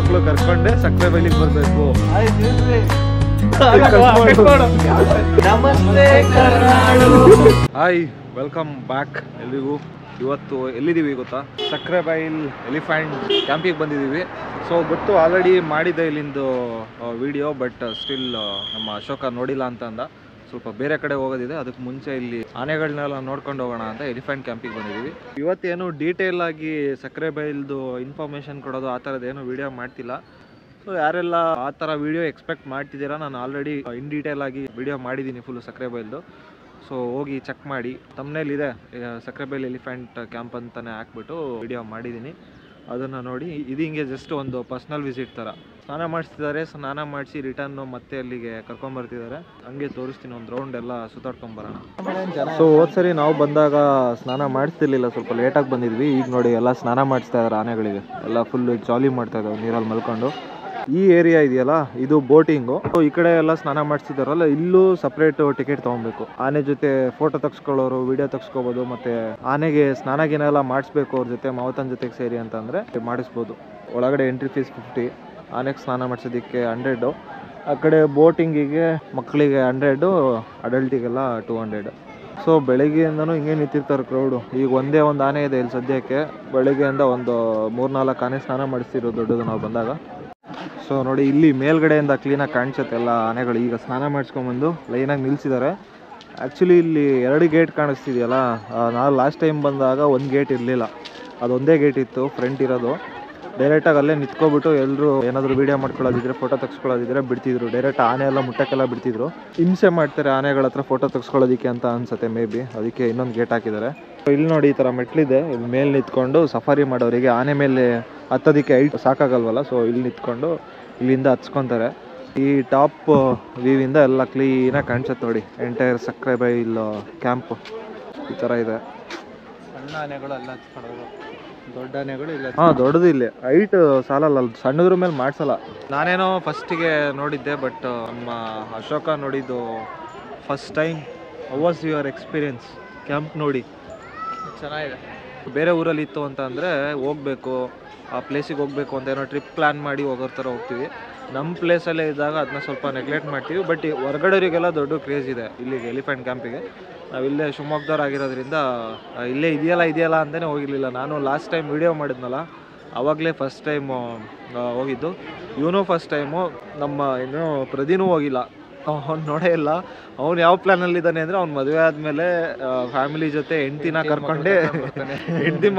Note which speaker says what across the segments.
Speaker 1: ಮಕ್ಕಳು ಕರ್ಕೊಂಡೆ ಸಕ್ಕರೆ ಬೈಲಿಗೆ ಬರಬೇಕು. ಹಾಯ್, ವೆಲ್ಕಮ್ ಬ್ಯಾಕ್ ಎಲ್ರಿಗೂ. ಇವತ್ತು ಎಲ್ಲಿದ್ದೀವಿ ಗೊತ್ತಾ? ಸಕ್ಕರೆ ಬೈಲ್ ಎಲಿಫೆಂಟ್ ಕ್ಯಾಂಪಿಗೆ ಬಂದಿದ್ದೀವಿ. ಸೊ ಗೊತ್ತು, ಆಲ್ರೆಡಿ ಮಾಡಿದ್ದೆ ಇಲ್ಲಿಂದು ವಿಡಿಯೋ, ಬಟ್ ಸ್ಟಿಲ್ ನಮ್ಮ ಅಶೋಕ ನೋಡಿಲ್ಲ ಅಂತ ಅಂದ. ಸ್ವಲ್ಪ ಬೇರೆ ಕಡೆ ಹೋಗೋದಿದೆ, ಅದಕ್ಕೆ ಮುಂಚೆ ಇಲ್ಲಿ ಆನೆಗಳನ್ನೆಲ್ಲ ನೋಡ್ಕೊಂಡು ಹೋಗೋಣ ಅಂತ ಎಲಿಫೆಂಟ್ ಕ್ಯಾಂಪಿಗೆ ಬಂದಿದ್ದೀವಿ. ಇವತ್ತೇನು ಡೀಟೇಲ್ ಆಗಿ ಸಕ್ಕರೆ ಬೈಲ್ದು ಇನ್ಫಾರ್ಮೇಷನ್ ಕೊಡೋದು ಆ ಥರದ್ದೇನು ವಿಡಿಯೋ ಮಾಡ್ತಿಲ್ಲ. ಸೊ ಯಾರೆಲ್ಲ ಆ ಥರ ವಿಡಿಯೋ ಎಕ್ಸ್ಪೆಕ್ಟ್ ಮಾಡ್ತಿದ್ದೀರಾ, ನಾನು ಆಲ್ರೆಡಿ ಇನ್ ಡೀಟೇಲ್ ಆಗಿ ವಿಡಿಯೋ ಮಾಡಿದ್ದೀನಿ ಫುಲ್ ಸಕ್ಕರೆ ಬೈಲ್ದು. ಸೊ ಹೋಗಿ ಚೆಕ್ ಮಾಡಿ, ತಮ್ಮನೇಲಿದೆ ಸಕ್ಕರೆ ಬೈಲ್ ಎಲಿಫೆಂಟ್ ಕ್ಯಾಂಪ್ ಅಂತಲೇ ಹಾಕ್ಬಿಟ್ಟು ವಿಡಿಯೋ ಮಾಡಿದ್ದೀನಿ, ಅದನ್ನು ನೋಡಿ. ಇದು ಹಿಂಗೆ ಜಸ್ಟ್ ಒಂದು ಪರ್ಸ್ನಲ್ ವಿಸಿಟ್ ಥರ. ಸ್ನಾನ ಮಾಡಿಸ್ತಿದ್ದಾರೆ, ಸ್ನಾನ ಮಾಡಿಸಿ ರಿಟರ್ನು ಮತ್ತೆ ಅಲ್ಲಿಗೆ ಕರ್ಕೊಂಬರ್ತಿದ್ದಾರೆ. ಹಂಗೆ ತೋರಿಸ್ತೀನಿ, ಒಂದು ರೌಂಡ್ ಎಲ್ಲ ಸುತ್ತಾಡ್ಕೊಂಬರೋಣ. ಸೊ ಹೋದ್ಸರಿ ನಾವು ಬಂದಾಗ ಸ್ನಾನ ಮಾಡಿಸ್ತಿರ್ಲಿಲ್ಲ, ಸ್ವಲ್ಪ ಲೇಟಾಗಿ ಬಂದಿದ್ವಿ. ಈಗ ನೋಡಿ ಎಲ್ಲ ಸ್ನಾನ ಮಾಡಿಸ್ತಾ ಇದ್ದಾರೆ ಆನೆಗಳಿಗೆ, ಎಲ್ಲ ಫುಲ್ ಜಾಲಿ ಮಾಡ್ತಾ ಇದ್ದಾರೆ ನೀರಲ್ಲಿ ಮಲ್ಕೊಂಡು. ಈ ಏರಿಯಾ ಇದೆಯಲ್ಲ, ಇದು ಬೋಟಿಂಗು. ಈ ಕಡೆ ಎಲ್ಲ ಸ್ನಾನ ಮಾಡಿಸಿದಾರಲ್ಲ, ಇಲ್ಲೂ ಸಪ್ರೇಟ್ ಟಿಕೆಟ್ ತೊಗೊಬೇಕು. ಆನೆ ಜೊತೆ ಫೋಟೋ ತೆಗ್ಸ್ಕೊಳ್ಳೋರು ವಿಡಿಯೋ ತೆಗ್ಸ್ಕೋಬೋದು, ಮತ್ತು ಆನೆಗೆ ಸ್ನಾನ ಗಿನ ಎಲ್ಲ ಮಾಡಿಸ್ಬೇಕು ಅವ್ರ ಜೊತೆ, ಮಾವತನ ಜೊತೆಗೆ ಸೇರಿ ಅಂತಂದರೆ ಮಾಡಿಸ್ಬೋದು. ಒಳಗಡೆ ಎಂಟ್ರಿ ಫೀಸ್ 50, ಆನೆಗೆ ಸ್ನಾನ ಮಾಡಿಸೋದಕ್ಕೆ 100. ಆ ಕಡೆ ಬೋಟಿಂಗಿಗೆ ಮಕ್ಕಳಿಗೆ 100, ಅಡಲ್ಟಿಗೆಲ್ಲ 200. ಸೊ ಬೆಳಗ್ಗೆಯಿಂದನೂ ಹಿಂಗೆ ನಿಂತಿರ್ತಾರೆ ಕ್ರೌಡು. ಈಗ ಒಂದೇ ಒಂದು ಆನೆ ಇದೆ ಇಲ್ಲಿ ಸದ್ಯಕ್ಕೆ. ಬೆಳಗ್ಗೆಯಿಂದ ಒಂದು 3-4 ಆನೆ ಸ್ನಾನ ಮಾಡಿಸ್ತಿರೋ ದೊಡ್ಡದು ನಾವು ಬಂದಾಗ. ಸೊ ನೋಡಿ, ಇಲ್ಲಿ ಮೇಲ್ಗಡೆಯಿಂದ ಕ್ಲೀನಾಗಿ ಕಾಣಿಸುತ್ತೆ ಎಲ್ಲ ಆನೆಗಳು. ಈಗ ಸ್ನಾನ ಮಾಡಿಸ್ಕೊಂಬಂದು ಲೈನಾಗಿ ನಿಲ್ಲಿಸಿದ್ದಾರೆ. ಆ್ಯಕ್ಚುಲಿ ಇಲ್ಲಿ 2 ಗೇಟ್ ಕಾಣಿಸ್ತಿದೆಯಲ್ಲ, ನಾವು ಲಾಸ್ಟ್ ಟೈಮ್ ಬಂದಾಗ ಒಂದು ಗೇಟ್ ಇರಲಿಲ್ಲ, ಅದೊಂದೇ ಗೇಟ್ ಇತ್ತು ಫ್ರಂಟ್ ಇರೋದು. ಡೈರೆಕ್ಟಾಗಿ ಅಲ್ಲೇ ನಿಂತ್ಕೊಬಿಟ್ಟು ಎಲ್ಲರೂ ಏನಾದರೂ ವೀಡಿಯೋ ಮಾಡ್ಕೊಳ್ಳೋದಿದ್ರೆ, ಫೋಟೋ ತೆಗ್ಸ್ಕೊಳ್ಳೋದಿದ್ರೆ ಬಿಡ್ತಿದ್ರು. ಡೈರೆಕ್ಟ್ ಆನೆ ಎಲ್ಲ ಮುಟ್ಟಕ್ಕೆಲ್ಲ ಬಿಡ್ತಿದ್ರು. ಹಿಂಸೆ ಮಾಡ್ತಾರೆ ಆನೆಗಳ ಹತ್ರ ಫೋಟೋ ತೆಗ್ಸ್ಕೊಳ್ಳೋದಕ್ಕೆ ಅಂತ ಅನ್ಸುತ್ತೆ ಮೇ ಬಿ, ಅದಕ್ಕೆ ಇನ್ನೊಂದು ಗೇಟ್ ಹಾಕಿದ್ದಾರೆ. ಇಲ್ಲಿ ನೋಡಿ, ಈ ಥರ ಮೆಟ್ಲಿದೆ, ಇಲ್ಲಿ ಮೇಲೆ ನಿಂತ್ಕೊಂಡು ಸಫಾರಿ ಮಾಡೋರಿಗೆ ಆನೆ ಮೇಲೆ ಹತ್ತೋದಕ್ಕೆ ಹೈಟ್ ಸಾಕಾಗಲ್ವಲ್ಲ, ಸೊ ಇಲ್ಲಿ ನಿಂತ್ಕೊಂಡು ಇಲ್ಲಿಂದ ಹತ್ಸ್ಕೊತಾರೆ. ಈ ಟಾಪ್ ವ್ಯೂವಿಂದ ಎಲ್ಲ ಕ್ಲೀನಾಗಿ ಕಾಣಿಸುತ್ತೆ ನೋಡಿ. ಎಂಟೈರ್ ಸಕ್ಕರೆ ಬೈಲ್ ಕ್ಯಾಂಪ್ ಈ ಥರ ಇದೆ. ಸಣ್ಣ ಆನೆಗಳು ಎಲ್ಲ ಹಚ್ಕೊಳ್ಳೋದು, ದೊಡ್ಡ ಆನೆಗಳು ಇಲ್ಲ. ದೊಡ್ಡದು ಇಲ್ಲಿ ಹೈಟ್ ಸಾಲಲ್ಲ, ಸಣ್ಣದ್ರ ಮೇಲೆ ಮಾಡ್ಸಲ್ಲ. ನಾನೇನೋ ಫಸ್ಟಿಗೆ ನೋಡಿದ್ದೆ, ಬಟ್ ನಮ್ಮ ಅಶೋಕ ನೋಡಿದ್ದು first time. How was your experience camp ನೋಡಿ? ಚೆನ್ನಾಗಿದೆ. ಬೇರೆ ಊರಲ್ಲಿ ಇತ್ತು ಅಂತ ಅಂದರೆ ಹೋಗಬೇಕು, ಆ ಪ್ಲೇಸಿಗೆ ಹೋಗಬೇಕು ಅಂತ ಏನೋ ಟ್ರಿಪ್ ಪ್ಲ್ಯಾನ್ ಮಾಡಿ ಹೋಗೋ ಥರ ಹೋಗ್ತೀವಿ. ನಮ್ಮ ಪ್ಲೇಸಲ್ಲೇ ಇದ್ದಾಗ ಅದನ್ನ ಸ್ವಲ್ಪ ನೆಗ್ಲೆಕ್ಟ್ ಮಾಡ್ತೀವಿ. ಬಟ್ ಈ ಹೊರಗಡೆಯವರಿಗೆಲ್ಲ ದೊಡ್ಡ ಕ್ರೇಜ್ ಇದೆ ಇಲ್ಲಿಗೆ ಎಲಿಫೆಂಟ್ ಕ್ಯಾಂಪಿಗೆ. ನಾವಿಲ್ಲೇ ಶಿವಮೊಗ್ಗದವ್ರು ಆಗಿರೋದ್ರಿಂದ ಇಲ್ಲೇ ಇದೆಯಲ್ಲ ಅಂತಲೇ ಹೋಗಿರಲಿಲ್ಲ. ನಾನು ಲಾಸ್ಟ್ ಟೈಮ್ ವಿಡಿಯೋ ಮಾಡಿದ್ನಲ್ಲ, ಆವಾಗಲೇ ಫಸ್ಟ್ ಟೈಮು ಹೋಗಿದ್ದು. ಇವನು ಫಸ್ಟ್ ಟೈಮು. ನಮ್ಮ ಇನ್ನೂ ಪ್ರದೀನೂ ಹೋಗಿಲ್ಲ, ಅವ್ನು ನೋಡೇ ಇಲ್ಲ. ಅವ್ನು ಯಾವ ಪ್ಲ್ಯಾನಲ್ಲಿದ್ದಾನೆ ಅಂದರೆ, ಅವ್ನು ಮದುವೆ ಆದಮೇಲೆ ಫ್ಯಾಮಿಲಿ ಜೊತೆ ಹೆಂಡತಿ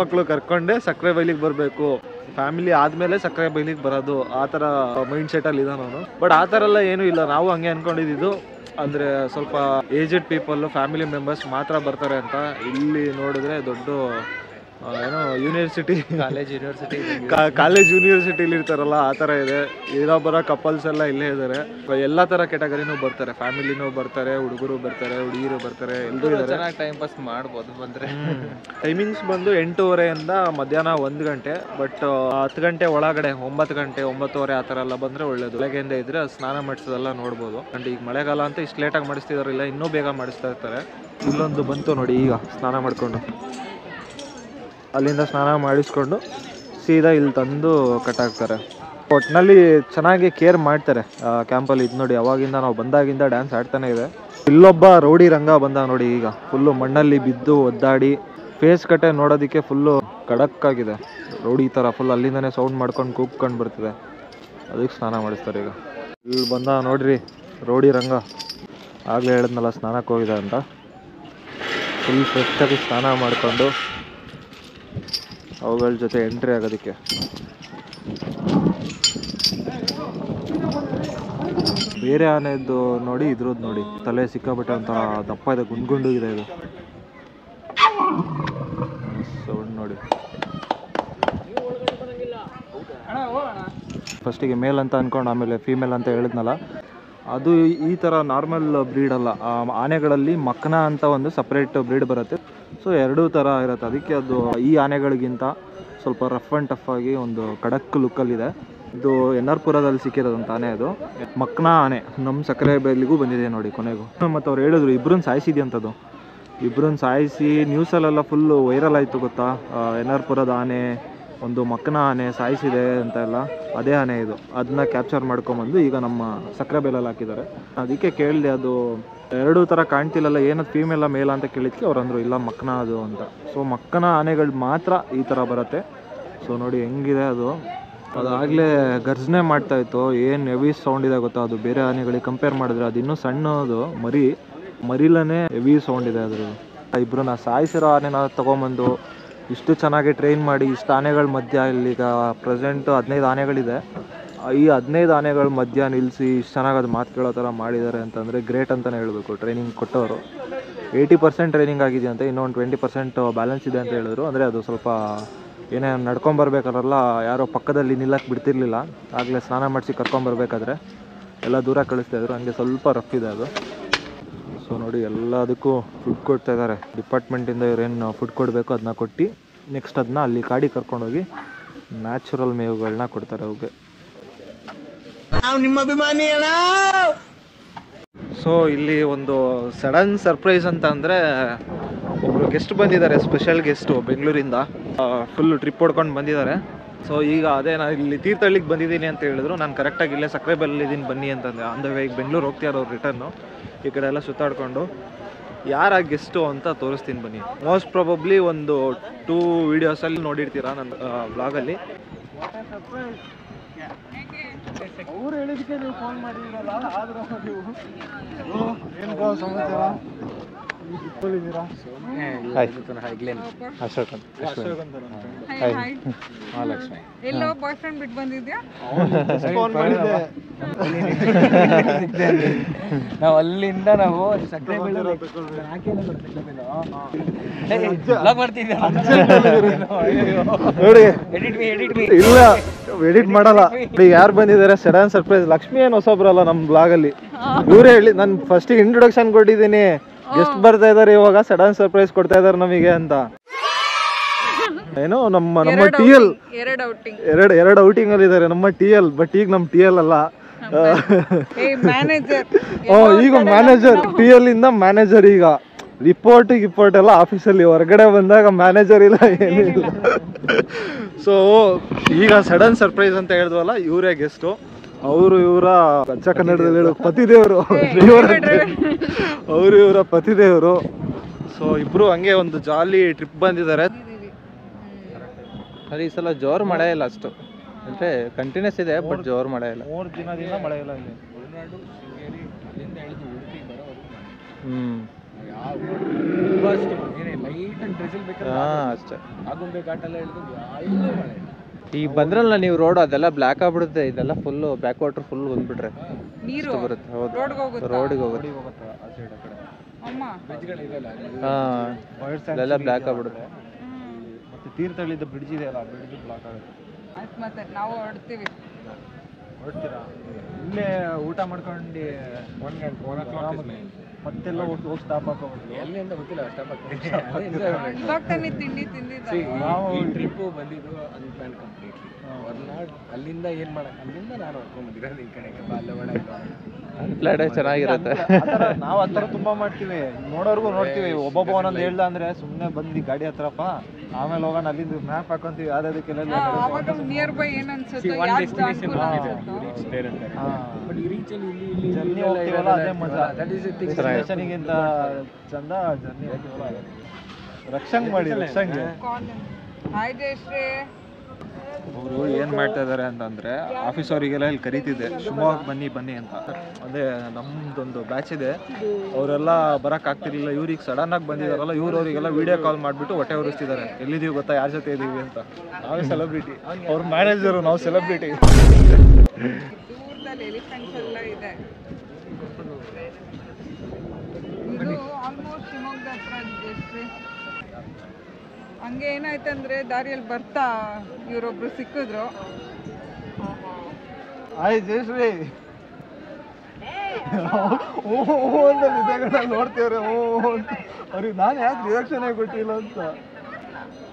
Speaker 1: ಮಕ್ಕಳು ಕರ್ಕೊಂಡೆ ಸಕ್ಕರೆ ಬೈಲಿಗೆ ಬರಬೇಕು, ಫ್ಯಾಮಿಲಿ ಆದಮೇಲೆ ಸಕ್ಕರೆ ಬೈಲಿಗೆ ಬರೋದು, ಆ ಥರ ಮೈಂಡ್ ಸೆಟಲ್ಲಿ ಇದ್ದಾನೆ ಅವನು. ಬಟ್ ಆ ಥರ ಎಲ್ಲ ಏನೂ ಇಲ್ಲ. ನಾವು ಹಂಗೆ ಅಂದ್ಕೊಂಡಿದ್ದು, ಅಂದರೆ ಸ್ವಲ್ಪ ಏಜೆಡ್ ಪೀಪಲ್ಲು, ಫ್ಯಾಮಿಲಿ ಮೆಂಬರ್ಸ್ ಮಾತ್ರ ಬರ್ತಾರೆ ಅಂತ. ಇಲ್ಲಿ ನೋಡಿದ್ರೆ ದೊಡ್ಡ ಏನೋ ಕಾಲೇಜ್ ಯೂನಿವರ್ಸಿಟಿಲಿ ಇರ್ತಾರಲ್ಲ, ಆ ಥರ ಇದೆ. ಬರೋ ಕಪಲ್ಸ್ ಎಲ್ಲ ಇಲ್ಲೇ ಇದ್ದಾರೆ. ಎಲ್ಲ ಥರ ಕೆಟಗರಿನೂ ಬರ್ತಾರೆ, ಫ್ಯಾಮಿಲಿನೂ ಬರ್ತಾರೆ, ಹುಡುಗರು ಬರ್ತಾರೆ, ಹುಡುಗಿರು ಬರ್ತಾರೆ, ಎಲ್ಲರೂ ಇದ್ದಾರೆ. ಚೆನ್ನಾಗಿ ಟೈಮ್ ಪಾಸ್ ಮಾಡ್ಬೋದು ಬಂದರೆ. ಟೈಮಿಂಗ್ಸ್ ಬಂದು 8:30 ಮಧ್ಯಾಹ್ನ 1 ಗಂಟೆ. ಬಟ್ 10 ಗಂಟೆ ಒಳಗಡೆ 9 ಗಂಟೆ 9:30 ಆ ಥರ ಎಲ್ಲ ಬಂದರೆ ಒಳ್ಳೇದು. ಬೆಳಗ್ಗೆಯಿಂದ ಇದ್ದರೆ ಸ್ನಾನ ಮಾಡಿಸೋದೆಲ್ಲ ನೋಡ್ಬೋದು. ಅಂಡ್ ಈಗ ಮಳೆಗಾಲ ಅಂತ ಇಷ್ಟು ಲೇಟಾಗಿ ಮಾಡಿಸ್ತಿದಾರಿಲ್ಲ, ಇನ್ನೂ ಬೇಗ ಮಾಡಿಸ್ತಾ ಇರ್ತಾರೆ. ಇಲ್ಲೊಂದು ಬಂತು ನೋಡಿ, ಈಗ ಸ್ನಾನ ಮಾಡಿಕೊಂಡು ಅಲ್ಲಿಂದ ಸ್ನಾನ ಮಾಡಿಸ್ಕೊಂಡು ಸೀದಾ ಇಲ್ಲಿ ತಂದು ಕಟ್ಟಾಕ್ತಾರೆ. ಒಟ್ಟಿನಲ್ಲಿ ಚೆನ್ನಾಗಿ ಕೇರ್ ಮಾಡ್ತಾರೆ ಕ್ಯಾಂಪಲ್ಲಿ. ಇದು ನೋಡಿ, ಅವಾಗಿಂದ ನಾವು ಬಂದಾಗಿಂದ ಡ್ಯಾನ್ಸ್ ಆಡ್ತಾನೆ ಇದೆ. ಇಲ್ಲೊಬ್ಬ ರೌಡಿ ರಂಗ ಬಂದ ನೋಡಿ, ಈಗ ಫುಲ್ಲು ಮಣ್ಣಲ್ಲಿ ಬಿದ್ದು ಒದ್ದಾಡಿ, ಫೇಸ್ ಕಟ್ಟೆ ನೋಡೋದಕ್ಕೆ ಫುಲ್ಲು ಖಡಕ್ಕಾಗಿದೆ. ರೌಡಿ ಥರ ಫುಲ್ ಅಲ್ಲಿಂದನೇ ಸೌಂಡ್ ಮಾಡ್ಕೊಂಡು ಕೂಗ್ಕೊಂಡು ಬರ್ತಿದೆ, ಅದಕ್ಕೆ ಸ್ನಾನ ಮಾಡಿಸ್ತಾರೆ. ಈಗ ಇಲ್ಲಿ ಬಂದ ನೋಡ್ರಿ ರೌಡಿ ರಂಗ. ಆಗಲೇ ಹೇಳಿದ್ನಲ್ಲ ಸ್ನಾನಕ್ಕೆ ಹೋಗಿದೆ ಅಂತ. ಫುಲ್ ಫ್ರೆಶ್ಶಾಗಿ ಸ್ನಾನ ಮಾಡಿಕೊಂಡು ಅವುಗಳ ಜೊತೆ ಎಂಟ್ರಿ ಆಗೋದಕ್ಕೆ. ಬೇರೆ ಆನೆದ್ದು ನೋಡಿ, ಇದ್ರದ್ದು ನೋಡಿ, ತಲೆ ಸಿಕ್ಕಾಬಿಟ್ಟೆ ಒಂಥರ ದಪ್ಪ ಇದೆ, ಗುಂಡು ಇದೆ. ಇದು ಸೌಂಡ್ ನೋಡಿ. ಫಸ್ಟಿಗೆ ಮೇಲ್ ಅಂತ ಅಂದ್ಕೊಂಡು ಆಮೇಲೆ ಫೀಮೇಲ್ ಅಂತ ಹೇಳಿದ್ನಲ್ಲ, ಅದು ಈ ಥರ ನಾರ್ಮಲ್ ಬ್ರೀಡ್ ಅಲ್ಲ. ಆನೆಗಳಲ್ಲಿ ಮಕ್ನ ಅಂತ ಒಂದು ಸಪ್ರೇಟ್ ಬ್ರೀಡ್ ಬರುತ್ತೆ. ಸೊ 2 ಥರ ಇರುತ್ತೆ. ಅದಕ್ಕೆ ಅದು ಈ ಆನೆಗಳಿಗಿಂತ ಸ್ವಲ್ಪ ರಫ್ ಆ್ಯಂಡ್ ಟಫ್ ಆಗಿ ಒಂದು ಖಡಕ್ ಲುಕ್ಕಲ್ಲಿದೆ. ಇದು ಎನ್.ಆರ್.ಪುರದಲ್ಲಿ ಸಿಕ್ಕಿರೋದಂತ ಆನೆ. ಅದು ಮಕ್ನ ಆನೆ ನಮ್ಮ ಸಕ್ಕರೆ ಬೈಲಿಗೂ ಬಂದಿದೆ ನೋಡಿ ಕೊನೆಗೂ. ಮತ್ತು ಅವ್ರು ಹೇಳಿದ್ರು ಇಬ್ಬರನ್ನ ಸಾಯಿಸಿದ್ಯಂಥದ್ದು. ಇಬ್ಬರನ್ನ ಸಾಯಿಸಿ ನ್ಯೂಸಲ್ಲೆಲ್ಲ ಫುಲ್ಲು ವೈರಲ್ ಆಯಿತು ಗೊತ್ತಾ. ಎನ್.ಆರ್.ಪುರದ ಆನೆ ಒಂದು ಮಕ್ಕನ ಆನೆ ಸಾಯಿಸಿದೆ ಅಂತ ಎಲ್ಲ, ಅದೇ ಆನೆ ಇದು. ಅದನ್ನ ಕ್ಯಾಪ್ಚರ್ ಮಾಡ್ಕೊಂಬಂದು ಈಗ ನಮ್ಮ ಸಕ್ರೆಬೈಲಲ್ಲಿ ಹಾಕಿದ್ದಾರೆ. ಅದಕ್ಕೆ ಕೇಳಿದೆ, ಅದು ಎರಡೂ ಥರ ಕಾಣ್ತಿಲ್ಲಲ್ಲ, ಏನದು ಫೀಮೇಲ ಮೇಲ ಅಂತ ಕೇಳಿದ್ಕೆ ಅವ್ರು ಅಂದರು ಇಲ್ಲ ಮಕ್ಕನ ಅದು ಅಂತ. ಸೊ ಮಕ್ಕನ ಆನೆಗಳು ಮಾತ್ರ ಈ ಥರ ಬರುತ್ತೆ. ಸೊ ನೋಡಿ ಹೆಂಗಿದೆ ಅದು. ಅದಾಗಲೇ ಗರ್ಜನೆ ಮಾಡ್ತಾಯಿತ್ತು, ಏನು ಹೆವಿ ಸೌಂಡ್ ಇದೆ ಗೊತ್ತಾ. ಅದು ಬೇರೆ ಆನೆಗಳಿಗೆ ಕಂಪೇರ್ ಮಾಡಿದ್ರೆ ಅದು ಇನ್ನೂ ಸಣ್ಣದು ಮರಿಲೇ ಹೆವಿ ಸೌಂಡ್ ಇದೆ ಅದ್ರ. ಇಬ್ಬರನ್ನ ಸಾಯಿಸಿರೋ ಆನೆನ ತೊಗೊಂಬಂದು ಇಷ್ಟು ಚೆನ್ನಾಗಿ ಟ್ರೈನ್ ಮಾಡಿ ಇಷ್ಟು ಆನೆಗಳ ಮಧ್ಯ, ಇಲ್ಲಿಗ ಪ್ರೆಸೆಂಟು 15 ಆನೆಗಳಿದೆ, ಈ 15 ಆನೆಗಳ ಮಧ್ಯ ನಿಲ್ಲಿಸಿ ಇಷ್ಟು ಚೆನ್ನಾಗಿ ಅದು ಮಾತು ಕೇಳೋ ಥರ ಮಾಡಿದ್ದಾರೆ ಅಂತಂದರೆ ಗ್ರೇಟ್ ಅಂತಲೇ ಹೇಳಬೇಕು. ಟ್ರೈನಿಂಗ್ ಕೊಟ್ಟವರು 80% ಟ್ರೈನಿಂಗ್ ಆಗಿದೆಯಂತೆ, ಇನ್ನೊಂದು 20% ಬ್ಯಾಲೆನ್ಸ್ ಇದೆ ಅಂತ ಹೇಳಿದ್ರು. ಅಂದರೆ ಅದು ಸ್ವಲ್ಪ ಏನೇ ನಡ್ಕೊಂಬರ್ಬೇಕಾದ್ರಲ್ಲ ಯಾರೋ ಪಕ್ಕದಲ್ಲಿ ನಿಲ್ಲಕ್ಕೆ ಬಿಡ್ತಿರ್ಲಿಲ್ಲ, ಆಗಲೇ ಸ್ನಾನ ಮಾಡಿಸಿ ಕರ್ಕೊಂಬರ್ಬೇಕಾದ್ರೆ ಎಲ್ಲ ದೂರ ಕಳಿಸ್ತಾಯಿದ್ರು, ಹಂಗೆ ಸ್ವಲ್ಪ ರಫ್ ಇದೆ ಅದು. ಸೊ ನೋಡಿ ಎಲ್ಲದಕ್ಕೂ ಫುಡ್ ಕೊಡ್ತಾ ಇದ್ದಾರೆ ಡಿಪಾರ್ಟ್ಮೆಂಟಿಂದ. ಇವ್ರೇನು ಫುಡ್ ಕೊಡಬೇಕು ಅದನ್ನ ಕೊಟ್ಟು ನೆಕ್ಸ್ಟ್ ಅದನ್ನ ಅಲ್ಲಿ ಕಾಡಿಗೆ ಕರ್ಕೊಂಡೋಗಿ ನ್ಯಾಚುರಲ್ ಮೇವುಗಳನ್ನ ಕೊಡ್ತಾರೆ ಅವ್ರಿಗೆ. ನಿಮ್ಮ ಅಭಿಮಾನಿ ಅಣ್ಣ. ಸೊ ಇಲ್ಲಿ ಒಂದು ಸಡನ್ ಸರ್ಪ್ರೈಸ್ ಅಂತ ಅಂದರೆ, ಒಬ್ಬರು ಗೆಸ್ಟ್ ಬಂದಿದ್ದಾರೆ, ಸ್ಪೆಷಲ್ ಗೆಸ್ಟು ಬೆಂಗಳೂರಿಂದ, ಫುಲ್ಲು ಟ್ರಿಪ್ ಹೊಡ್ಕೊಂಡು ಬಂದಿದ್ದಾರೆ. ಸೊ ಈಗ ಅದೇ ನಾನು ಇಲ್ಲಿ ತೀರ್ಥಹಳ್ಳಿಗೆ ಬಂದಿದ್ದೀನಿ ಅಂತ ಹೇಳಿದ್ರು. ನಾನು ಕರೆಕ್ಟಾಗಿ ಇಲ್ಲೇ ಸಕ್ರೆಬೈಲಲ್ಲಿದ್ದೀನಿ ಬನ್ನಿ ಅಂತಂದೆ. ಅಂದ ಈಗ ಬೆಂಗಳೂರು ಹೋಗ್ತಿದ್ದಾರೆ ಅವ್ರು ರಿಟರ್ನು. ಈ ಕಡೆ ಎಲ್ಲ ಸುತ್ತಾಡ್ಕೊಂಡು ಯಾರ ಗೆಸ್ಟು ಅಂತ ತೋರಿಸ್ತೀನಿ ಬನ್ನಿ. ಮೋಸ್ಟ್ ಪ್ರಾಬಬ್ಲಿ ಒಂದು 2 ವೀಡಿಯೋಸಲ್ಲಿ ನೋಡಿರ್ತೀರಾ ನನ್ನ ಬ್ಲಾಗಲ್ಲಿ. ಅವ್ರು ಹೇಳಿದಕ್ಕೆ ನೀವು ಫೋನ್ ಮಾಡಿರಲ್ಲ, ಆದರೂ ನೀವು ಏನು ಸಮಾಚಾರ ಇಟ್ಕೊಂಡಿದ್ದೀರಾ?
Speaker 2: ಎಲ್ಲೋ ಬಾಯ್ ಫ್ರೆಂಡ್ ಬಿಟ್ಟು ಬಂದಿದ್ಯಾ?
Speaker 1: ಫೋನ್ ಮಾಡಿದ್ದೆ
Speaker 3: ನಾವು ಅಲ್ಲಿಂದ ನಾವು
Speaker 1: ಇಲ್ಲ ಎಡಿಟ್ ಮಾಡಲ್ಲ. ಯಾರು ಬಂದಿದ್ದಾರೆ ಸಡನ್ ಸರ್ಪ್ರೈಸ್. ಲಕ್ಷ್ಮಿ ಏನು ಹೊಸಬ್ರಲ್ಲ ನಮ್ಮ ಬ್ಲಾಗಲ್ಲಿ, ಇವರೇ ಹೇಳಿ. ನಾನು ಫಸ್ಟಿಗೆ ಇಂಟ್ರೊಡಕ್ಷನ್ ಕೊಟ್ಟಿದ್ದೀನಿ, ಗೆಸ್ಟ್ ಬರ್ತಾ ಇದಾರೆ ಇವಾಗ ಸಡನ್ ಸರ್ಪ್ರೈಸ್ ಕೊಡ್ತಾ ಇದಾರೆ ನಮಗೆ ಅಂತ. ಏನೋ ನಮ್ಮ TL ಎರಡು ಔಟಿಂಗ್ ಅಲ್ಲಿ ಇದಾರೆ ನಮ್ಮ TL. ಬಟ್ ಈಗ ನಮ್ಮ TL ಅಲ್ಲ, ಈಗ ಮ್ಯಾನೇಜರ್. TL ಇಂದ ಮ್ಯಾನೇಜರ್. ಈಗ ರಿಪೋರ್ಟ್ ಎಲ್ಲ ಆಫೀಸಲ್ಲಿ, ಹೊರಗಡೆ ಬಂದಾಗ ಮ್ಯಾನೇಜರ್ ಇಲ್ಲ ಏನಿಲ್ಲ. ಸೊ ಈಗ ಸಡನ್ ಸರ್ಪ್ರೈಸ್ ಅಂತ ಹೇಳಿದ್ವಲ್ಲ, ಇವರೇ ಗೆಸ್ಟು. ಇವರ ಕಚ್ಚಾ ಕನ್ನಡದಲ್ಲಿ ಹೇಳೋ ಪತಿದೇವರು, ಇವರ ಪತಿದೇವರು. ಸೊ ಇಬ್ರು ಹಂಗೆ ಒಂದು ಜಾಲಿ ಟ್ರಿಪ್ ಬಂದಿದ್ದಾರೆ.
Speaker 3: ಈ ಸಲ ಜೋರು ಮಳೆ ಇಲ್ಲ ಅಷ್ಟು, ಅಂದರೆ ಕಂಟಿನ್ಯೂಸ್ ಇದೆ ಬಟ್ ಜೋರು ಮಳೆ ಇಲ್ಲ.
Speaker 1: 3 ದಿನದಿಂದ ಮಳೆ ಇಲ್ಲ ಇಲ್ಲಿ.
Speaker 3: ಅಷ್ಟೇ. ಈಗ ಬಂದ್ರಲ್ಲ ನೀವು ರೋಡ್, ಅದೆಲ್ಲ ಬ್ಲ್ಯಾಕ್ ಆಗ್ಬಿಡುತ್ತೆ. ಇದೆಲ್ಲ ಫುಲ್ಲು ಬ್ಯಾಕ್ ವಾಟರ್ ಫುಲ್ ಬಂದ್ಬಿಟ್ರೆ ನೀರು ಬರುತ್ತೆ. ಹೌದು, ರೋಡಿಗೆ ಹೋಗುತ್ತೆ. ಇದೆಲ್ಲ ಬ್ಲ್ಯಾಕ್ ಆಗ್ಬಿಡುತ್ತೆ.
Speaker 1: ಮತ್ತೆ ತೀರ್ಥಹಳ್ಳಿದ ಬ್ರಿಡ್ಜ್ ಇದೆ ಅಲ್ಲ, ಬ್ರಿಡ್ಜ್ ಬ್ಲಾಕ್ ಆಗುತ್ತೆ.
Speaker 2: ಮತ್ತೆ ನಾವು ಹೊರಡ್ತೀವಿ.
Speaker 1: ಹೊರಡ್ತೀರಾ? ಇಲ್ಲೇ ಊಟ ಮಾಡ್ಕೊಂಡು 1 ಗಂಟೆ ಮತ್ತೆಲ್ಲ ಹೋಗಿ ಸ್ಟಾಪ್ ಹಾಕೋದು. ಎಲ್ಲಿಂದ ಗೊತ್ತಿಲ್ಲ ಸ್ಟಾಪ್
Speaker 2: ಹಾಕ್ತೀನಿ. ತಿಂಡಿ ತಿಂದಿದ್ದು
Speaker 3: ನಾವು ಈ ಟ್ರಿಪ್ಪು ಬಂದಿದ್ದು ಅದು ಪ್ಲಾನ್ ಕಂಪ್ಲೀಟ್ಲಿ. ಹೊರನಾಡು ಅಲ್ಲಿಂದ ಏನು ಮಾಡಕ್ಕೆ, ಅಲ್ಲಿಂದ ನಾನು ಹೊಡ್ಕೊಂಡ್ಬಂದಿರೋದು ಈ ಕಡೆಗೆ ಬಾಲ್ಯವಾಡ ಪ್ಲಾಡೆ ಚೆನ್ನಾಗಿರುತ್ತೆ.
Speaker 1: ನಾವು ಆ ಥರ ತುಂಬ ಮಾಡ್ತೀವಿ, ನೋಡೋರ್ಗು ನೋಡ್ತೀವಿ. ಒಬ್ಬೊಬ್ಬ ಒಂದೊಂದು ಹೇಳ್ದ ಅಂದರೆ ಸುಮ್ಮನೆ ಬಂದು ಗಾಡಿ ಹತ್ರಪ್ಪ, ಆಮೇಲೆ ಹೋಗೋಣ ಅಲ್ಲಿಂದ ಮ್ಯಾಪ್ ಹಾಕೊಂತೀವಿ ಯಾವುದಕ್ಕೆಲ್ಲ
Speaker 2: ನಿಯರ್ ಬೈ ಏನು ಅನ್ಸುತ್ತೆ.
Speaker 1: ಜರ್ನಿ ಹೋಗ್ತೀವಲ್ಲ ಅದೇ ಮಜಾ. ಸ್ಟೇಷನಿಗಿಂತ ಚಂದ ಜರ್ನಿ ಹೋಗ್ತೀವಲ್ಲ. ರಕ್ಷಂಗ್ ಮಾಡಿ ರಕ್ಷಂಗೆ.
Speaker 2: ಹಾಯ್ ಜಯಶ್ರೀ.
Speaker 1: ಅವರು ಏನು ಮಾಡ್ತಾ ಇದ್ದಾರೆ ಅಂತಂದರೆ, ಆಫೀಸ್ ಅವರಿಗೆಲ್ಲ ಇಲ್ಲಿ ಕರೀತಿದ್ದೆ, ಶಿವಮೊಗ್ಗ ಬನ್ನಿ ಅಂತ. ಅದೇ ನಮ್ಮದೊಂದು ಬ್ಯಾಚ್ ಇದೆ, ಅವರೆಲ್ಲ ಬರೋಕ್ಕಾಗ್ತಿರ್ಲಿಲ್ಲ. ಇವ್ರಿಗೆ ಸಡನ್ನಾಗಿ ಬಂದಿದ್ದಾರಲ್ಲ, ಅವರಿಗೆಲ್ಲ ವೀಡಿಯೋ ಕಾಲ್ ಮಾಡಿಬಿಟ್ಟು ಹೊಟ್ಟೆ ಉರಿಸ್ತಿದ್ದಾರೆ. ಎಲ್ಲಿದ್ದೀವಿ ಗೊತ್ತಾ, ಯಾರ ಜೊತೆ ಇದ್ದೀವಿ ಅಂತ. ನಾವೇ ಸೆಲೆಬ್ರಿಟಿ, ಅವ್ರ ಮ್ಯಾನೇಜರು, ನಾವು ಸೆಲೆಬ್ರಿಟಿ.
Speaker 2: ದೂರದಲ್ಲಿ ಎಲಿಫೆಂಟ್ಸ್ ಎಲ್ಲ ಇದೆ. ಇದು ಆಲ್ಮೋಸ್ಟ್ ಶಿವಮೊಗ್ಗದ ಹತ್ರ ಜಯಶ್ರೀ. ಹಂಗೆ ಏನಾಯ್ತಂದ್ರೆ ದಾರಿಯಲ್ಲಿ ಬರ್ತಾ ಇವರೊಬ್ರು ಸಿಕ್ಕಿದ್ರು.
Speaker 1: ಆಯ್ ಜಯಶ್ರೀ ಅಂತ ನೋಡ್ತೇವ್ರೆ. ಅವ್ರಿಗೆ ನಾನು ಯಾಕೆ ರಿಯಾಕ್ಷನ್ ಕೊಟ್ಟಿಲ್ಲ ಅಂತ.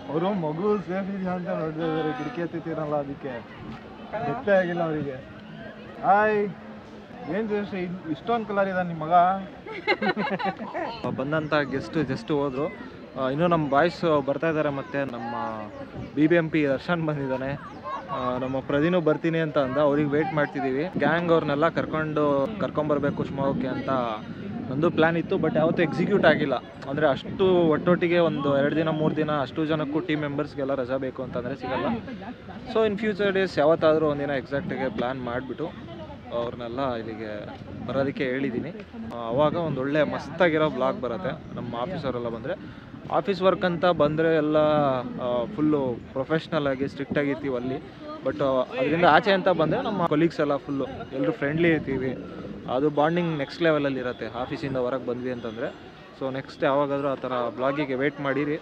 Speaker 1: ಅವರು ಮಗು ಸೇಫ್ ಇದೆಯಾ ಅಂತ ನೋಡ್ತಾ ಇದ್ದಾರೆ. ಕಿಟಕಿ ಹತ್ತಿದ್ದೀರಲ್ಲ, ಅದಕ್ಕೆ ಗೊತ್ತೇ ಆಗಿಲ್ಲ ಅವರಿಗೆ. ಹಾಯ್, ಏನು ಜಯಶ್ರೀ ಇಷ್ಟೊಂದು ಕಲರ್ ಇದೆ ನಿಮ್ಮ ಮಗ? ಬಂದಂಥ ಗೆಸ್ಟ್ ಜಸ್ಟ್ ಹೋದ್ರು. ಇನ್ನೂ ನಮ್ಮ ಬಾಯ್ಸ್ ಬರ್ತಾ ಇದ್ದಾರೆ. ಮತ್ತು ನಮ್ಮ BBMP ದರ್ಶನ್ ಬಂದಿದ್ದಾನೆ, ನಮ್ಮ ಪ್ರದೀನು ಬರ್ತೀನಿ ಅಂತ ಅಂದ. ಅವ್ರಿಗೆ ವೆಯ್ಟ್ ಮಾಡ್ತಿದ್ದೀವಿ. ಗ್ಯಾಂಗ್ ಅವ್ರನ್ನೆಲ್ಲ ಕರ್ಕೊಂಬರ್ಬೇಕು ಶಿವಮೊಗ್ಗಕ್ಕೆ ಅಂತ ಒಂದು ಪ್ಲ್ಯಾನ್ ಇತ್ತು, ಬಟ್ ಯಾವತ್ತೂ ಎಕ್ಸಿಕ್ಯೂಟ್ ಆಗಿಲ್ಲ. ಅಂದರೆ ಅಷ್ಟು ಒಟ್ಟೊಟ್ಟಿಗೆ ಒಂದು 2 ದಿನ 3 ದಿನ ಅಷ್ಟು ಜನಕ್ಕೂ ಟೀಮ್ ಮೆಂಬರ್ಸ್ಗೆಲ್ಲ ರಜಾ ಬೇಕು ಅಂತಂದರೆ ಸಿಗಲ್ಲ. ಸೊ ಇನ್ ಫ್ಯೂಚರ್ ಡೇಸ್ ಯಾವತ್ತಾದರೂ ಒಂದಿನ ಎಕ್ಸಾಕ್ಟಾಗಿ ಪ್ಲ್ಯಾನ್ ಮಾಡಿಬಿಟ್ಟು ಅವ್ರನ್ನೆಲ್ಲ ಇಲ್ಲಿಗೆ ಬರೋದಕ್ಕೆ ಹೇಳಿದ್ದೀನಿ. ಆವಾಗ ಒಂದು ಒಳ್ಳೆ ಮಸ್ತಾಗಿರೋ ಬ್ಲಾಗ್ ಬರುತ್ತೆ. ನಮ್ಮ ಆಫೀಸವರೆಲ್ಲ ಬಂದರೆ, ಆಫೀಸ್ ವರ್ಕ್ ಅಂತ ಬಂದರೆ ಎಲ್ಲ ಫುಲ್ಲು ಪ್ರೊಫೆಷ್ನಲ್ ಆಗಿ ಸ್ಟ್ರಿಕ್ಟ್ ಆಗಿರ್ತೀವಿ ಅಲ್ಲಿ. ಬಟ್ ಅದರಿಂದ ಆಚೆ ಅಂತ ಬಂದರೆ ನಮ್ಮ ಕೊಲೀಗ್ಸ್ ಎಲ್ಲ ಫುಲ್ಲು ಎಲ್ಲರೂ ಫ್ರೆಂಡ್ಲಿ ಇರ್ತೀವಿ. ಅದು ಬಾಂಡಿಂಗ್ ನೆಕ್ಸ್ಟ್ ಲೆವೆಲಲ್ಲಿ ಇರುತ್ತೆ ಆಫೀಸಿಂದ ಹೊರಗೆ ಬಂದ್ವಿ ಅಂತಂದರೆ. ಸೊ ನೆಕ್ಸ್ಟ್ ಯಾವಾಗಾದರೂ ಆ ಥರ ಬ್ಲಾಗಿಗೆ ವೆಯ್ಟ್ ಮಾಡಿರಿ.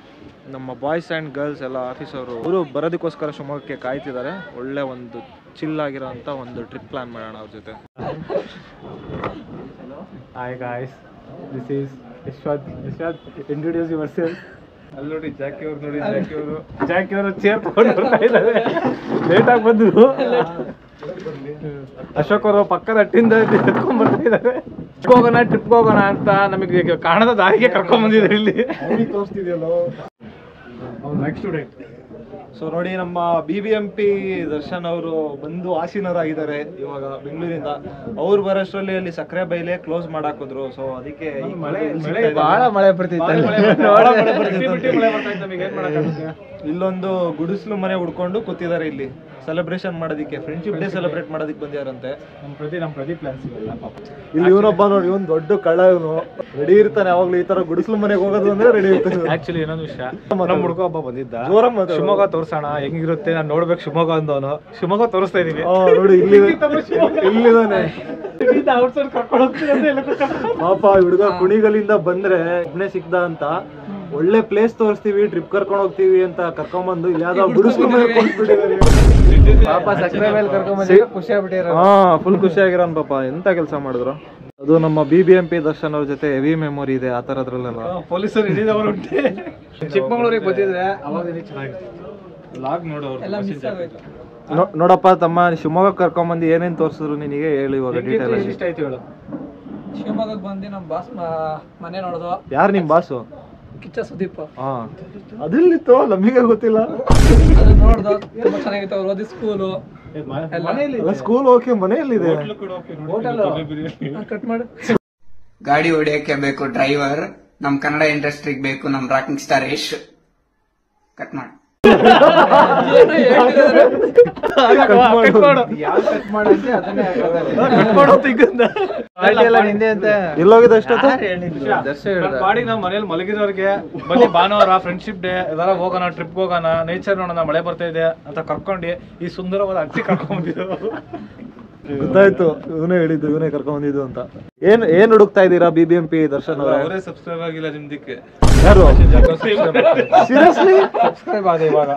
Speaker 1: ನಮ್ಮ ಬಾಯ್ಸ್ ಆ್ಯಂಡ್ ಗರ್ಲ್ಸ್ ಎಲ್ಲ ಆಫೀಸವರು ಅವರು ಬರೋದಕ್ಕೋಸ್ಕರ ಶಿವಮೊಗ್ಗಕ್ಕೆ ಕಾಯ್ತಿದ್ದಾರೆ. ಒಳ್ಳೆ ಒಂದು ಚಿಲ್ ಆಗಿರೋ ಅಂಥ ಒಂದು ಟ್ರಿಪ್ ಪ್ಲ್ಯಾನ್ ಮಾಡೋಣ ಅವ್ರ ಜೊತೆ.
Speaker 3: Hi guys, this is Yashwant. Introduce your self. ಅಲ್ಲಿ ನೋಡಿ ಜಾಕಿ ಅವ್ರು, ಜಾಕಿ ಅವರು ಚೇರ್ ತಗೊಂಡು ಬರ್ತಾ ಇದ್ದಾರೆ. ಲೇಟಾಗಿ ಬಂದರು. ಅಶೋಕ್ ಅವರು ಪಕ್ಕದ ಅಟ್ಟಿಂದ ಎತ್ಕೊಂಡ್ ಬರ್ತಾ ಇದ್ದಾರೆ. ಟ್ರಿಪ್ಗೆ ಹೋಗೋಣ ಅಂತ ನಮಗೆ ಕಾಣದ ದಾರಿಗೆ ಕರ್ಕೊಂಡ್ ಬಂದಿದ್ದಾರೆ. ಇಲ್ಲಿ ತೋರಿಸ್ತಿದೆಯಲ್ಲ ನೆಕ್ಸ್ಟ್ ಸ್ಟೂಡೆಂಟ್.
Speaker 1: ಸೊ ನೋಡಿ, ನಮ್ಮ BBMP ದರ್ಶನ್ ಅವರು ಬಂದು ಆಸೀನರಾಗಿದ್ದಾರೆ ಇವಾಗ ಬೆಂಗಳೂರಿಂದ. ಅವ್ರು ಬರೋಷ್ಟರಲ್ಲಿ ಅಲ್ಲಿ ಸಕ್ಕರೆ ಬೈಲೆ ಕ್ಲೋಸ್ ಮಾಡಾಕಿದ್ರು. ಸೊ ಅದಕ್ಕೆ
Speaker 3: ಬಹಳ ಮಳೆ ಬರ್ತಿತ್ತು.
Speaker 1: ಇಲ್ಲೊಂದು ಗುಡಿಸ್ಲು ಮನೆ ಹುಡ್ಕೊಂಡು ಕೂತಿದ್ದಾರೆ. ಇಲ್ಲಿ ಸೆಲೆಬ್ರೇಷನ್ ಮಾಡೋದಕ್ಕೆ, ಫ್ರೆಂಡ್ಶಿಪ್ ಡೇ ಸೆಲೆಬ್ರೇಟ್ ಮಾಡೋದಕ್ಕೆ ಬಂದಿದಾರಂತೆ.
Speaker 3: ನಮ್ಮ ಪ್ರದೀಪ್ ಪ್ಲಾನ್ಸ್ ಇವೆಲ್ಲ ಪಾಪ.
Speaker 1: ಇಲ್ಲಿ ಇವನೊಬ್ಬ ನೋಡಿ, ಇವನ್ ದೊಡ್ಡ ಕಳ್ಳ. ಇವನು ರೆಡಿ ಇರ್ತಾನೆ ಯಾವಾಗ್ಲೂ. ಈ ತರ ಗುಡಿಸ್ಲು ಮನೆಗೆ ಹೋಗೋದು ಅಂದ್ರೆ ರೆಡಿ ಇರ್ತಾನೆ.
Speaker 3: ಆಕ್ಚುಲಿ ಇನ್ನೊಂದು ವಿಷಯ, ನಮ್ಮ ಹುಡುಗ ಒಬ್ಬ ಬಂದಿದ್ದ. ಶಿವಮೊಗ್ಗ ತೋರ್ಸೋಣ ಹೆಂಗಿರುತ್ತೆ, ನಾನು ನೋಡ್ಬೇಕು ಶಿವಮೊಗ್ಗ ಅಂದವನು. ಶಿವಮೊಗ್ಗ ತೋರಿಸ್ತಾ ಇದೀವಿ
Speaker 1: ನೋಡಿ. ಇಲ್ಲಿದಾನೆ ಪಾಪ ಹುಡುಗ. ಕುಣಿಗಲಿಂದ ಬಂದ್ರೆ ಒಬ್ಬನೇ ಸಿಕ್ದ ಅಂತ ಒಳ್ಳೆ ಪ್ಲೇಸ್ ತೋರಿಸ್ತೀವಿ, ಟ್ರಿಪ್ ಕರ್ಕೊಂಡು ಹೋಗ್ತೀವಿ ಅಂತ ಕರ್ಕೊಂಡ್ಬಂದು ಇಲ್ಲಿ ಯಾವ್ದೋ ಗುಡಿಸ್ಲು ಮನೆ ಕೊಟ್ಬಿಟ್ಟಿದ್ದಾರೆ.
Speaker 3: ಪಾಪ ಸಕ್ಕರೆ ಮೇಲೆ ಕರ್ಕೊಂಡ್ಬಂದು ಖುಷಿ ಆಗ್ಬಿಟ್ಟಿರೋ.
Speaker 1: ಫುಲ್ ಖುಷಿಯಾಗಿರೋನ್ ಪಾಪ. ಎಂತ ಕೆಲಸ ಮಾಡಿದ್ರು. ಅದು ನಮ್ಮ BBMP ದರ್ಶನ್ ಅವ್ರ ಜೊತೆ ಹೆವಿ ಮೆಮೊರಿ ಇದೆ ಆ ಥರದ್ರಲ್ಲೆಲ್ಲ.
Speaker 3: ಪೊಲೀಸರು ಹಿಡಿದವರು ಉಂಟೆ. ಚಿಕ್ಕಮಗಳೂರಿಗೆ ಬಂದಿದ್ರೆ ಅವಾಗ ಚೆನ್ನಾಗಿತ್ತು. ಲಾಗ್ ನೋಡೋರು
Speaker 1: ನೋಡಪ್ಪ ತಮ್ಮ, ಶಿವಮೊಗ್ಗ ಕರ್ಕೊಂಡ್ಬಂದು ಏನೇನು ತೋರಿಸಿದ್ರು ನಿನಗೆ ಹೇಳಿ ಇವಾಗ ಡೀಟೇಲ್.
Speaker 3: ಇಷ್ಟ ಆಯ್ತು ಹೇಳು.
Speaker 4: ಶಿವಮೊಗ್ಗಕ್ಕೆ ಬಂದು ನಮ್ಮ ಬಾಸ್ ಮನೆ ನೋಡೋದು.
Speaker 1: ಯಾರು ನಿಮ್ಮ ಬಾಸು?
Speaker 4: ಕಿಚ್ಚ ಸುದೀಪ್.
Speaker 1: ಅದಿಲ್ಲಿತ್ತು ನಮಗೆ ಗೊತ್ತಿಲ್ಲ.
Speaker 4: ಅದು ನೋಡ್ದು ತುಂಬಾ ಚೆನ್ನಾಗಿತ್ತು. ಅವ್ರು ಓದಿ ಸ್ಕೂಲು
Speaker 1: ಸ್ಕೂಲ್ ಓಕೆ, ಮನೆಯಲ್ಲಿದೆ.
Speaker 4: ಕಟ್ ಮಾಡು.
Speaker 5: ಗಾಡಿ ಹೊಡಿಯಕ್ಕೆ ಬೇಕು ಡ್ರೈವರ್, ನಮ್ ಕನ್ನಡ ಇಂಡಸ್ಟ್ರಿಗೆ ಬೇಕು ನಮ್ ರಾಕಿಂಗ್ ಸ್ಟಾರ್ ಯಶ್. ಕಟ್ ಮಾಡಿ.
Speaker 3: ಬಾಡಿ ನಾವು ಮನೇಲಿ ಮಲಗಿರೋರಿಗೆ ಬನ್ನಿ ಭಾನುವಾರ ಫ್ರೆಂಡ್ಶಿಪ್ ಡೇ ಎಲ್ಲಾರ ಹೋಗೋಣ, ಟ್ರಿಪ್ ಹೋಗೋಣ, ನೇಚರ್ ನೋಡೋಣ, ಮಳೆ ಬರ್ತಾ ಇದೆ ಅಂತ ಕರ್ಕೊಂಡು ಈ ಸುಂದರವಾದ ಅಟ್ಟಿ ಕರ್ಕೊಂಡ್ಬಂದಿದ್ದು.
Speaker 1: ಗೊತ್ತಾಯ್ತು, ಇವನೇ ಹೇಳಿದ್ದು, ಇವನೇ ಕರ್ಕೊಂಡ್ಬಂದಿದ್ದು ಅಂತ. ಏನ್ ಹುಡುಕ್ತಾ ಇದ್ದೀರಾ BBMP ದರ್ಶನ್ ಅವರೇ?
Speaker 3: ಅವರೇ ಸಬ್ಸ್ಕ್ರೈಬ್ ಆಗಿಲ್ಲ ನಿಮ್ದಕ್ಕೆ.
Speaker 1: ಯಾರು?
Speaker 3: ಸೀರಿಯಸ್ಲಿ ಸಬ್ಸ್ಕ್ರೈಬ್ ಆದ ಇವಾಗ.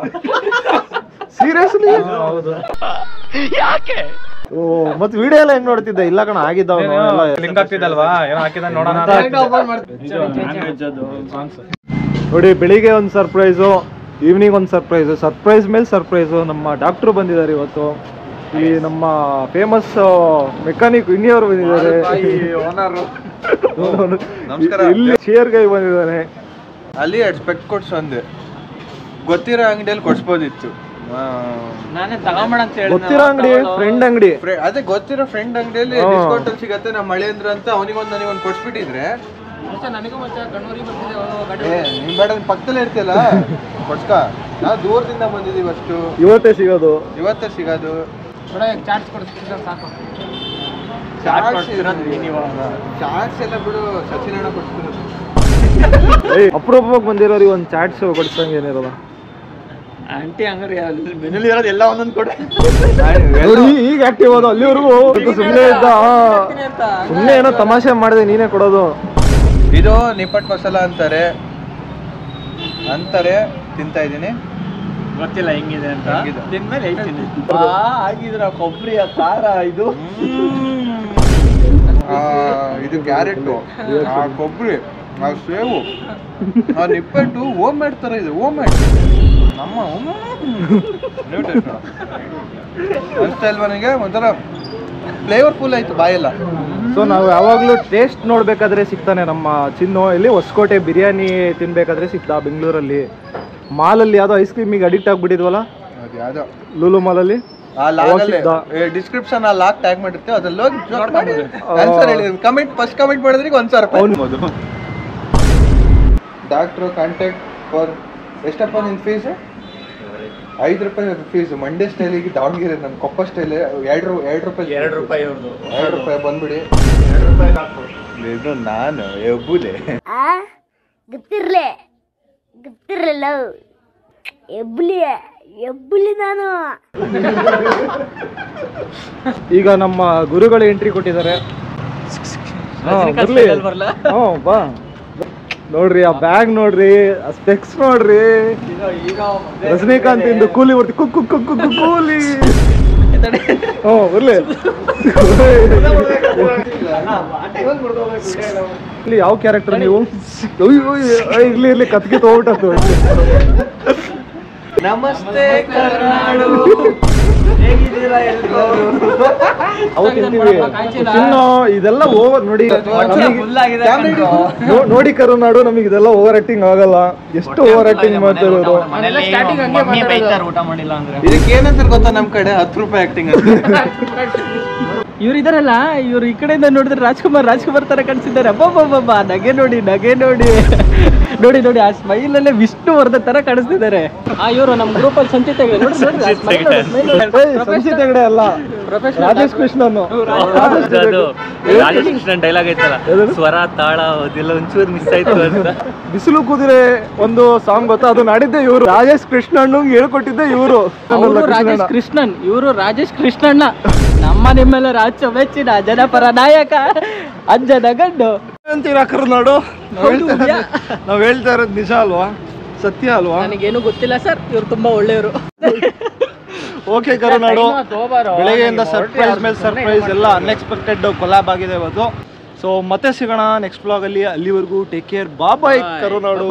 Speaker 1: ಸೀರಿಯಸ್ಲಿ?
Speaker 3: ಹೌದು.
Speaker 1: ಓ, ಮತ್ ವಿಡಿಯೋ ಎಲ್ಲ ಹೆಂಗ್ ನೋಡ್ತಿದ್ದೆ? ಇಲ್ಲ ಕಣ, ಆಗಿದ್ದಾವ
Speaker 3: ಲಿಂಕ್ ಆಗ್ತಿದಲ್ವಾ, ಏನೋ ಹಾಕಿದ ನೋಡೋಣ.
Speaker 1: ನೋಡಿ, ಬೆಳಿಗ್ಗೆ ಒಂದು ಸರ್ಪ್ರೈಸು, ಈವ್ನಿಂಗ್ ಒಂದು ಸರ್ಪ್ರೈಸು, ಸರ್ಪ್ರೈಸ್ ಮೇಲೆ ಸರ್ಪ್ರೈಸು. ನಮ್ಮ ಡಾಕ್ಟ್ರು ಬಂದಿದ್ದಾರೆ ಇವತ್ತು. ಈ ನಮ್ಮ ಫೇಮಸ್ ಮೆಕ್ಯಾನಿಕ್ ವಿನಿಯವರು ಬಂದಿದ್ದಾರೆ. ಇಲ್ಲಿ ಶೇರ್ ಗೈ ಬಂದಿದ್ದಾನೆ.
Speaker 6: ಅಲ್ಲಿ ಎಕ್ಸ್ಪೆಕ್ಟ್ ಕೊಡ್ಸು ಅಂದೆ, ಗೊತ್ತಿರೋ ಅಂಗಡಿಯಲ್ಲಿ ಕೊಡ್ಸ್ಬೋದಿತ್ತು.
Speaker 4: ನಾನೇ ತಗೊಂಬೇಡ ಅಂತ ಹೇಳಿ.
Speaker 1: ಗೊತ್ತಿರೋ ಅಂಗಡಿ, ಫ್ರೆಂಡ್ ಅಂಗಡಿ.
Speaker 6: ಅದೇ ಗೊತ್ತಿರೋ ಫ್ರೆಂಡ್ ಅಂಗಡಿಯಲ್ಲಿ ಡಿಸ್ಕೌಂಟ್ ಅಲ್ಲಿ ಸಿಗತ್ತೆ. ನಮ್ಮ ಮಳೆಂದ್ರ ಅಂತ ಅವನಿಗೊಂದು ನನಗೊಂದು ಕೊಡ್ಸ್ಬಿಟ್ಟಿದ್ರೆ
Speaker 4: ನನಗೂ ಮತ್ತೆ ಕಣ್ಣೂರಿಗೆ ಬರ್ತಿದ್ದೆ.
Speaker 6: ನಿಮ್ ಬೇಡ ಪಕ್ಕದಲ್ಲೇ ಇರ್ತಿಯಲ್ಲ, ಕೊಡ್ಸ್ಕ. ನಾವು ದೂರದಿಂದ ಬಂದಿದ್ದೀವಿ ಅಷ್ಟು.
Speaker 1: ಇವತ್ತೇ ಸಿಗೋದು.
Speaker 4: ಚಾಟ್ಸ್ ಕೊಡಿಸ್ತಿದ್ರೆ ಸಾಕು.
Speaker 6: ಚಾಟ್ಸ್ ಎಲ್ಲ ಬಿಡು, ಸಚಿನ್ ಅಣ್ಣ ಕೊಡ್ಸ್ತಿರೋದು.
Speaker 1: ಅಪರೂಪವಾಗಿ ಬಂದಿರೋರಿಗೆ ಒಂದು ಚಾಟ್ಸ್ ಕೊಡಿಸ್ದಂಗೆ ಏನಿರೋಲ್ಲ.
Speaker 4: ಆಂಟಿ ಹಂಗಾರೆ ಮೆನುಲಿ ಇರೋದು ಎಲ್ಲ ಒಂದೊಂದು ಕೊಡ.
Speaker 1: ಈಗ ಆಕ್ಟಿವ್ ಹೋದ, ಅಲ್ಲಿವರೆಗೂ ಸುಮ್ಮನೆ ಇದ್ದ. ಸುಮ್ಮನೆ ಏನೋ ತಮಾಷೆ ಮಾಡಿದೆ, ನೀನೇ ಕೊಡೋದು.
Speaker 6: ಇದು ನಿಪ್ಪಟ್ ಮಸಾಲ ಅಂತಾರೆ, ತಿಂತಾ ಇದ್ದೀನಿ.
Speaker 4: ಗೊತ್ತಿಲ್ಲ ಹೆಂಗಿದೆ ಅಂತ. ತಿಂದ್ಮೇಲೆ ಹೇಳ್ತೀನಿ. ಆಗಿದ್ರ ಕೊಬ್ಬರಿ ಖಾರ ಇದು
Speaker 6: ಇದು ಕ್ಯಾರೆಟ್, ಕೊಬ್ಬರಿ, ಸೇವು, ನಿಪ್ಪಟ್ಟು ಹೋಮ್ ಮೇಡ್ ತರ ಇದೆ. ಹೋಮ್ ಮೇಡ್ ನಮ್ಮ ಅನ್ಸ್ತಾ ಇಲ್ವಾ ನನಗೆ? ಒಂಥರ ಫ್ಲೇವರ್ಫುಲ್ ಆಯ್ತು ಬಾಯೆಲ್ಲ.
Speaker 1: ಸೊ ನಾವು ಯಾವಾಗಲೂ ಟೇಸ್ಟ್ ನೋಡ್ಬೇಕಾದ್ರೆ ಸಿಗ್ತಾನೆ ನಮ್ಮ ಚಿನ್ನು. ಇಲ್ಲಿ ಹೊಸಕೋಟೆ ಬಿರಿಯಾನಿ ತಿನ್ಬೇಕಾದ್ರೆ ಸಿಗ್ತಾ ಬೆಂಗಳೂರಲ್ಲಿ. ಮಾಲಲ್ಲಿ ಯಾವುದೋ ಐಸ್ ಕ್ರೀಮಿಗೆ ಅಡಿಕ್ಟ್ ಆಗ್ಬಿಟ್ಟಿದ್ವಲ್ಲ
Speaker 6: ಅದು ಯಾವ್ದೋ
Speaker 1: ಲೂಲು ಮಾಲಲ್ಲಿ.
Speaker 6: ಆ ಲಾಗಲ್ಲಿ ಡಿಸ್ಕ್ರಿಪ್ಷನ್ ಆ ಲಾಗ್ ಟ್ಯಾಗ್ ಮಾಡಿರ್ತೀವಿ, ಅದ್ರಲ್ಲಿ ಹೋಗಿ ಆನ್ಸರ್ ಹೇಳಿ. ಫಸ್ಟ್ ಕಮೆಂಟ್ ಮಾಡಿದ್ರೆ 1,000 ರೂಪಾಯಿ. ಡಾಕ್ಟ್ರು ಕಾಂಟ್ಯಾಕ್ಟ್ ಫಾರ್ ಎಷ್ಟಪ್ಪ ನಿನ್ ಫೀಸ್? 5 ರೂಪಾಯಿ ಫೀಸ್. ಮಂಡ್ಯ ಸ್ಟೈಲಿಗೆ ದಾವಣಗೆರೆ, ನಮ್ಮ ಕೊಪ್ಪ ಸ್ಟೈಲ್ 2 ರೂಪಾಯಿ ಬಂದ್ಬಿಡಿ. ಇದು ನಾನು ಎಬ್ಬುಲೆ
Speaker 7: ಗೊತ್ತಿರ್ಲಿಲ್ಲ ಎಬ್ಬುಲಿ ನಾನು.
Speaker 1: ಈಗ ನಮ್ಮ ಗುರುಗಳು ಎಂಟ್ರಿ ಕೊಟ್ಟಿದ್ದಾರೆ. ಬಾ ನೋಡ್ರಿ, ಆ ಬ್ಯಾಗ್ ನೋಡ್ರಿ, ಆ ಸ್ಪೆಕ್ಸ್ ನೋಡ್ರಿ. ರಜನಿಕಾಂತ್ ಇಂದು ಕೂಲಿ ಬರ್ತಿ ಕೂಲಿ. ಬರ್ಲಿ ಇಲ್ಲಿ ಯಾವ ಕ್ಯಾರೆಕ್ಟರ್ ನೀವು? ಇರ್ಲಿ ಕತ್ಗೆ ತಗೋಬಿಟ್ಟು.
Speaker 4: ನಮಸ್ತೆ ಕರ್ನಾಡು, ಹೇಗಿದ್ದೀರಾ ಎಲ್ಲರೂ?
Speaker 1: ಇನ್ನು ಇದೆಲ್ಲ ಓವರ್ ನೋಡಿ ನೋಡಿ ಕರುನಾಡು, ನಮಗೆ ಇದೆಲ್ಲ ಓವರ್ ಆಕ್ಟಿಂಗ್ ಆಗಲ್ಲ. ಎಷ್ಟು ಓವರ್ ಆಕ್ಟಿಂಗ್ ಮಾಡ್ತಿರೋದು.
Speaker 4: ಊಟ ಮಾಡಿಲ್ಲ ಅಂದ್ರೆ
Speaker 6: ಇದಕ್ಕೆ ಏನಂತ ಗೊತ್ತಾ ನಮ್ ಕಡೆ 10 ರೂಪಾಯಿ ಆಕ್ಟಿಂಗ್.
Speaker 4: ಇವ್ರು ಇದಾರಲ್ಲ, ಇವ್ರು ಈ ಕಡೆಯಿಂದ ನೋಡಿದ್ರೆ ರಾಜ್ಕುಮಾರ್ ತರ ಕಾಣಿಸಿದ್ದಾರೆ. ಅಬ್ಬಬ್ಬಬ್ಬ, ನಗೆ ನೋಡಿ ನೋಡಿ ಆ ಸ್ಮೈಲ್ ಅಲ್ಲೇ ವಿಷ್ಣುವರ್ಧನ್ ತರ ಕಾಣಿಸ್ತಿದ್ದಾರೆ. ಇವರು ನಮ್ಮ ಗ್ರೂಪ್ ಅಲ್ಲಿ ಸಂಚಿತ್ ಹೆಗಡೆ
Speaker 1: ಅಲ್ಲ, ರಾಜೇಶ್ ಕೃಷ್ಣನ್.
Speaker 4: ರಾಜೇಶ್ ಕೃಷ್ಣನ್ ಡೈಲಾಗ್ ಐತಲ್ಲ, ಸ್ವರ ತಾಳ ಅದೆಲ್ಲ ಒಂಚೂರು ಮಿಸ್ ಆಯ್ತು ಅಂತ.
Speaker 1: ಬಿಸಿಲು ಕುದುರೆ ಒಂದು ಸಾಂಗ್ ಗೊತ್ತಾ? ಅದು ನಾಡಿದ್ದೆ ಇವರು. ರಾಜೇಶ್ ಕೃಷ್ಣನ್ ಹೇಳ್ಕೊಟ್ಟಿದ್ದೆ ಇವರು.
Speaker 4: ಇವರು ರಾಜೇಶ್ ಕೃಷ್ಣಣ್ಣ. ನಮ್ಮ ನಿಮ್ಮೆಲ್ಲ ರಾಜ್ಯ ಮೆಚ್ಚಿನ ಜನಪರ ನಾಯಕ, ಅಂಜನ ಗಂಡು
Speaker 1: ಅಂತೀರಾ ಕರುನಾಡು. ನಾವ್ ಹೇಳ್ತಾ ಇರೋದು ನಿಜ ಅಲ್ವಾ? ಸತ್ಯ ಅಲ್ವಾ?
Speaker 4: ನನಗೇನು ಗೊತ್ತಿಲ್ಲ ಸರ್, ಇವ್ರು ತುಂಬಾ ಒಳ್ಳೆಯವರು.
Speaker 1: ಓಕೆ ಕರುನಾಡು, ಬೆಳಗ್ಗೆಯಿಂದ ಸರ್ಪ್ರೈಸ್ ಮೇಲೆ ಸರ್ಪ್ರೈಸ್, ಎಲ್ಲ ಅನ್ಎಕ್ಸ್ಪೆಕ್ಟೆಡ್ ಕೊಲಾಬ್ ಆಗಿದೆ ಇವತ್ತು. ಸೊ ಮತ್ತೆ ಸಿಗೋಣ ನೆಕ್ಸ್ಟ್ ಬ್ಲಾಗ್ ಅಲ್ಲಿ. ಅಲ್ಲಿವರೆಗೂ ಟೇಕ್ ಕೇರ್, ಬಾಯ್ ಕರುನಾಡು.